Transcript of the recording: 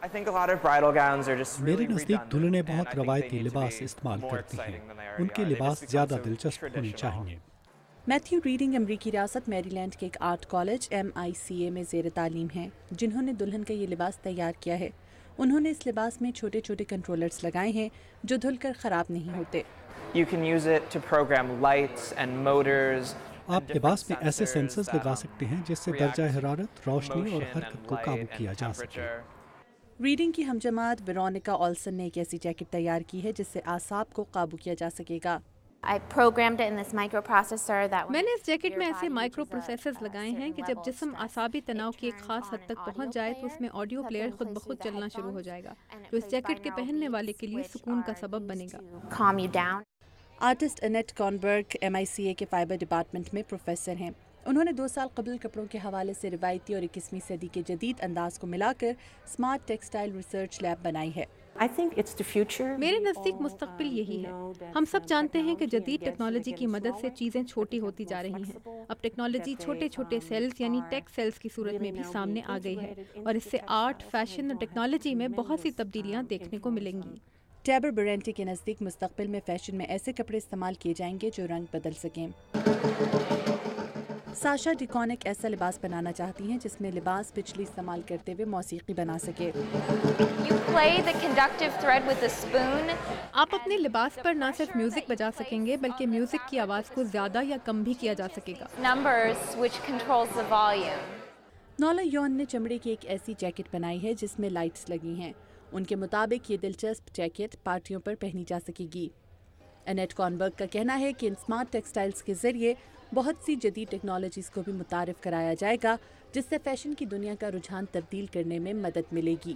میرے نزدیک دلہنیں بہت روایتی لباس استعمال کرتی ہیں، ان کے لباس زیادہ دلچسپ ہونے چاہیے۔ میتھیو ریڈنگ امریکی ریاست میری لینڈ کے ایک آرٹ کالج MICA میں زیر تعلیم ہیں، جنہوں نے دلہن کا یہ لباس تیار کیا ہے۔ انہوں نے اس لباس میں چھوٹے چھوٹے کنٹرولرز لگائے ہیں جو دھل کر خراب نہیں ہوتے۔ آپ لباس میں ایسے سینسرز لگا سکتے ہیں جس سے درجہ حرارت، روشنی اور حرکت کو قابو کیا جا سکے۔ ریڈنگ کی ہمجماعت ویرونیکا آلسن نے ایک ایسی جیکٹ تیار کی ہے جس سے اعصاب کو قابو کیا جا سکے گا۔ میں نے اس جیکٹ میں ایسے مائکرو پروسیسرز لگائے ہیں کہ جب جسم اعصابی تناؤ کی ایک خاص حد تک پہنچ جائے تو اس میں آڈیو پلیئر خود بخود چلنا شروع ہو جائے گا، جو اس جیکٹ کے پہننے والے کے لیے سکون کا سبب بنے گا۔ آرٹسٹ انیٹ کارنبرگ MICA کے فائبر ڈپارٹمنٹ میں پروفیسر ہیں۔ انہوں نے 2 سال قبل کپڑوں کے حوالے سے روایتی اور 21ویں صدی کے جدید انداز کو ملا کر اسمارٹ ٹیکسٹائل ریسرچ لیب بنائی ہے۔ میرے نزدیک مستقبل یہی ہے۔ ہم سب جانتے ہیں کہ جدید ٹیکنالوجی کی مدد سے چیزیں چھوٹی ہوتی جا رہی ہیں۔ اب ٹیکنالوجی چھوٹے چھوٹے سیلز یعنی ٹیک سیلز کی صورت میں بھی سامنے آ گئی ہے، اور اس سے آرٹ، فیشن اور ٹیکنالوجی میں بہت سی تبدیلیاں دیکھنے کو ملیں گی۔ ٹیبر برینٹی کے نزدیک مستقبل میں فیشن میں ایسے کپڑے استعمال کیے جائیں گے جو رنگ بدل سکیں۔ ساشا ڈیکونک ایسا لباس بنانا چاہتی ہیں جس میں لباس بجلی استعمال کرتے ہوئے موسیقی بنا سکے۔ آپ اپنے لباس پر نہ صرف میوزک بجا سکیں گے بلکہ میوزک کی آواز کو زیادہ یا کم بھی کیا جا سکے گا۔ نولا یون نے چمڑے کی ایک ایسی جیکٹ بنائی ہے جس میں لائٹس لگی ہیں۔ ان کے مطابق یہ دلچسپ جیکٹ پارٹیوں پر پہنی جا سکے گی۔ انیٹ کارنبرگ کا کہنا ہے کہ ان اسمارٹ ٹیکسٹائلز کے ذریعے بہت سی جدید ٹیکنالوجیز کو بھی متعارف کرایا جائے گا جس سے فیشن کی دنیا کا رجحان تبدیل کرنے میں مدد ملے گی۔